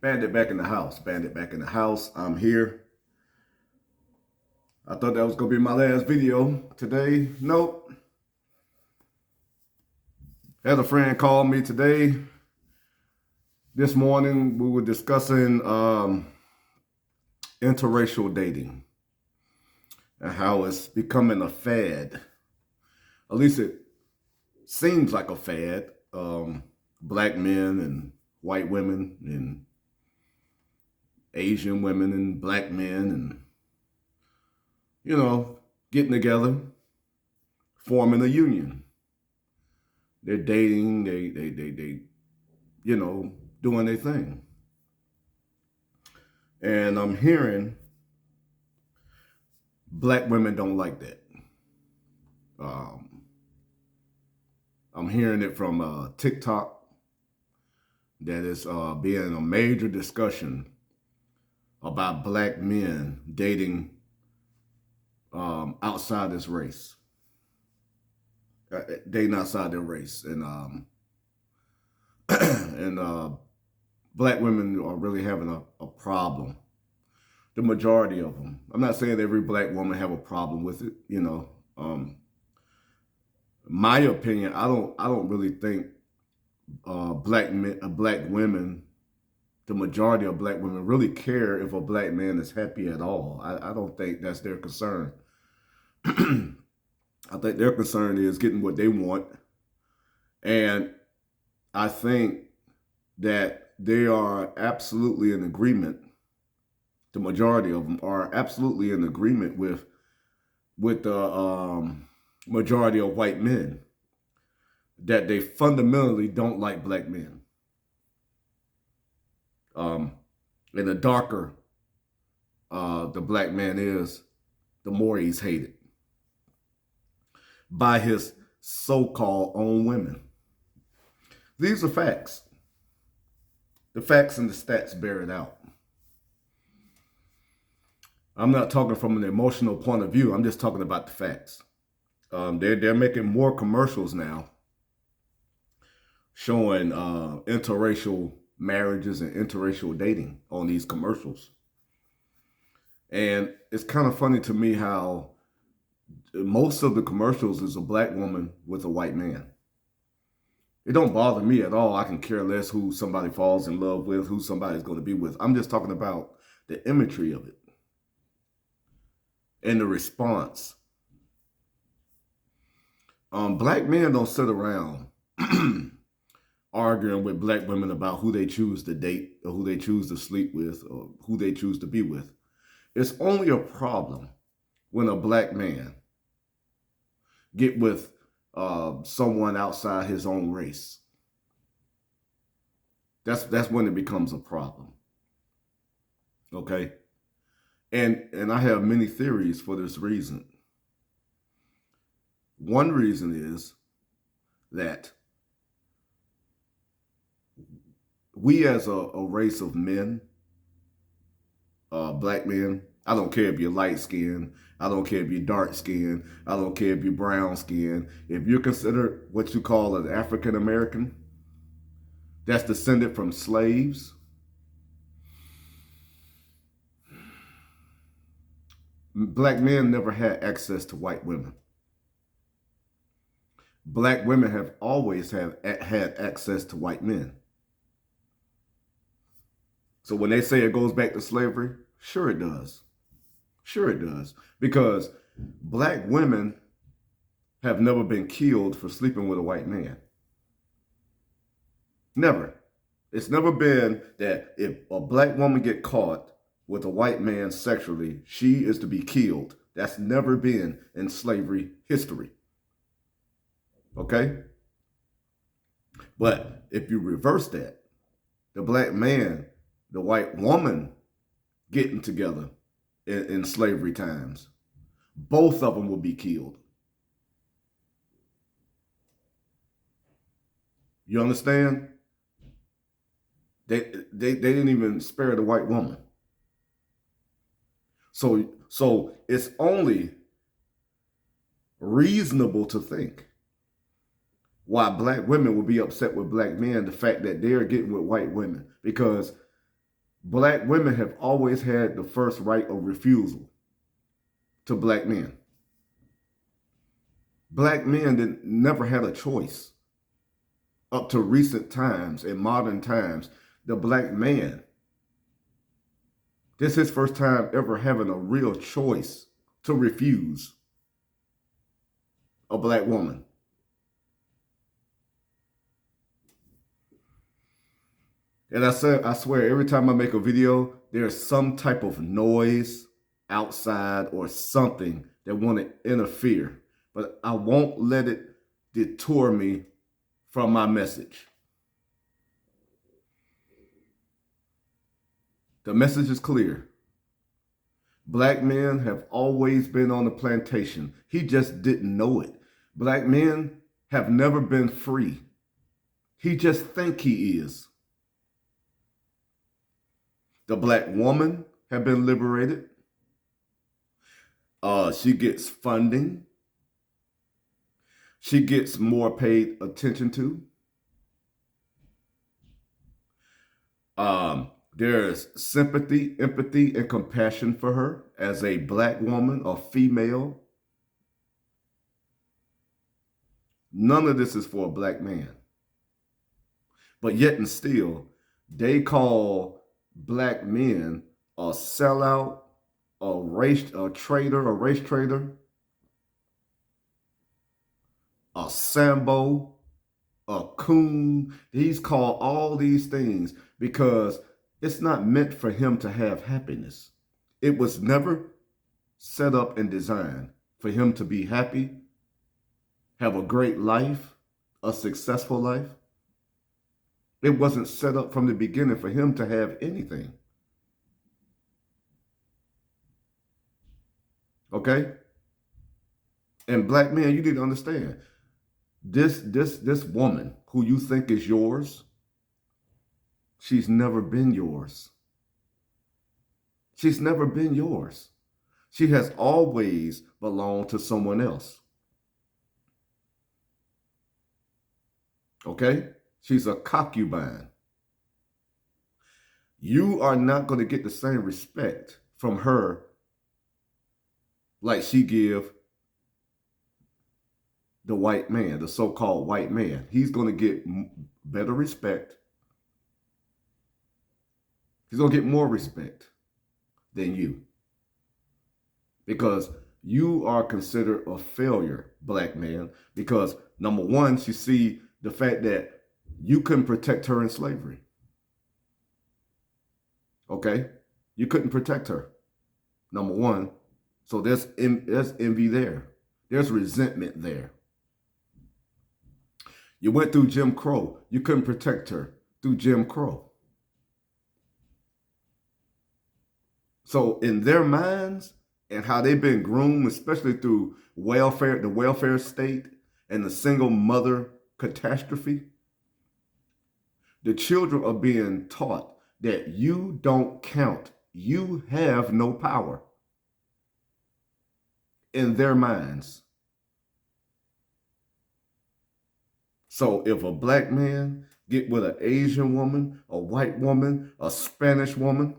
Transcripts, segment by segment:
Bandit back in the house. Bandit back in the house. I'm here. I thought that was going to be my last video today. Nope. Had a friend call me today. This morning we were discussing interracial dating and how it's becoming a fad. At least it seems like a fad. Black men and white women and Asian women and black men and, getting together, forming a union. They're dating, they doing their thing. And I'm hearing black women don't like that. I'm hearing it from TikTok that is being a major discussion about black men dating outside this race, dating outside their race, and black women are really having a problem. The majority of them. I'm not saying every black woman have a problem with it. My opinion, I don't really think black women, the majority of black women really care if a black man is happy at all. I don't think that's their concern. I think their concern is getting what they want. And I think that they are absolutely in agreement. The majority of them are absolutely in agreement with the majority of white men that they fundamentally don't like black men. And the darker the black man is, the more he's hated by his so-called own women. These are facts. The facts and the stats bear it out. I'm not talking from an emotional point of view. I'm just talking about the facts. They're making more commercials now showing interracial marriages and interracial dating on these commercials. And it's kind of funny to me how most of the commercials is a black woman with a white man. It don't bother me at all. I can care less who somebody falls in love with, who somebody's going to be with. I'm just talking about the imagery of it and the response. Black men don't sit around arguing with black women about who they choose to date or who they choose to sleep with or who they choose to be with. It's only a problem when a black man get with someone outside his own race. That's when it becomes a problem. Okay? And I have many theories for this reason. One reason is that we as a race of men, black men, I don't care if you're light skinned, I don't care if you're dark skinned, I don't care if you're brown skinned. If you're considered what you call an African American, that's descended from slaves, black men never had access to white women. Black women have always had access to white men. So when they say it goes back to slavery, sure it does. Sure it does. Because black women have never been killed for sleeping with a white man. Never. It's never been that if a black woman get caught with a white man sexually, she is to be killed. That's never been in slavery history. Okay? But if you reverse that, the black man, the white woman getting together in slavery times, both of them will be killed. You understand? They didn't even spare the white woman. So it's only reasonable to think why black women will be upset with black men, the fact that they're getting with white women, because Black women have always had the first right of refusal to black men. Black men never had a choice up to recent times, in modern times. The black man, this is his first time ever having a real choice to refuse a black woman. And I swear, every time I make a video, there's some type of noise outside or something that want to interfere. But I won't let it detour me from my message. The message is clear. Black men have always been on the plantation. He just didn't know it. Black men have never been free. He just think he is. The black woman have been liberated. She gets funding. She gets more paid attention to. There's sympathy, empathy, and compassion for her as a black woman or female. None of this is for a black man. But yet and still, they call black men a sellout, a race trader, a Sambo, a coon. He's called all these things because it's not meant for him to have happiness. It was never set up and designed for him to be happy, have a great life, a successful life. It wasn't set up from the beginning for him to have anything. Okay? And black men, you need to understand, this woman who you think is yours, she's never been yours. She's never been yours. She has always belonged to someone else. Okay? She's a concubine. You are not going to get the same respect from her like she give the white man, the so-called white man. He's going to get better respect. He's going to get more respect than you. Because you are considered a failure, black man. Because number one, she see the fact that you couldn't protect her in slavery. Okay? You couldn't protect her. Number one. So there's envy there. There's resentment there. You went through Jim Crow. You couldn't protect her through Jim Crow. So in their minds and how they've been groomed, especially through welfare, the welfare state and the single mother catastrophe, the children are being taught that you don't count. You have no power in their minds. So if a black man get with an Asian woman, a white woman, a Spanish woman,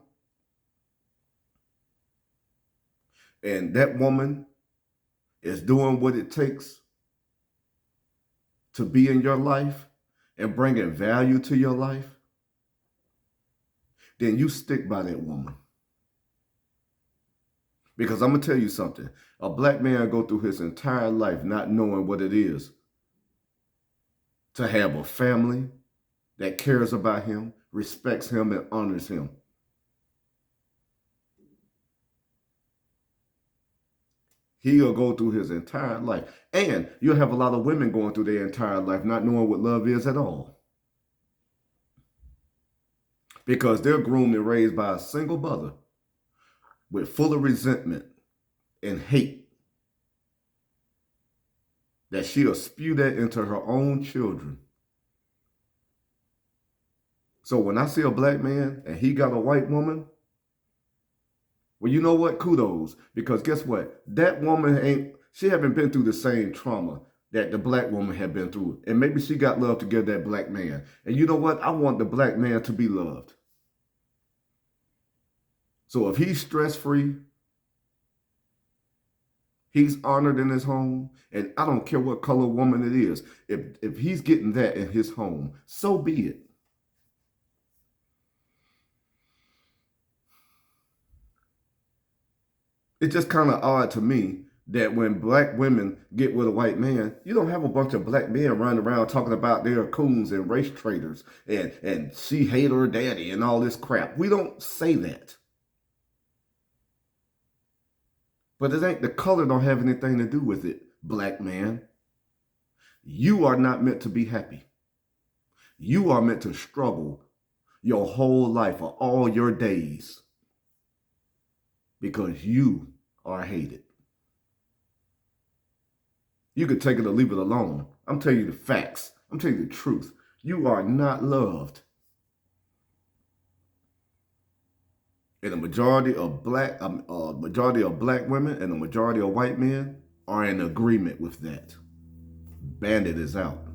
and that woman is doing what it takes to be in your life and bringing value to your life, then you stick by that woman. Because I'm going to tell you something. A black man go through his entire life not knowing what it is to have a family that cares about him, respects him, and honors him. He'll go through his entire life. And you'll have a lot of women going through their entire life not knowing what love is at all. Because they're groomed and raised by a single mother with full of resentment and hate that she'll spew that into her own children. So when I see a black man and he got a white woman, well, you know what? Kudos. Because guess what? That woman she haven't been through the same trauma that the black woman had been through. And maybe she got love to give that black man. And you know what? I want the black man to be loved. So if he's stress-free, he's honored in his home, and I don't care what color woman it is. If he's getting that in his home, so be it. It's just kind of odd to me that when black women get with a white man, you don't have a bunch of black men running around talking about they're coons and race traitors and she hate her daddy and all this crap. We don't say that. But it ain't the color don't have anything to do with it, black man. You are not meant to be happy. You are meant to struggle your whole life or all your days because you are hated. You could take it or leave it alone. I'm telling you the facts. I'm telling you the truth. You are not loved. And the majority of black women and the majority of white men are in agreement with that. Bandit is out.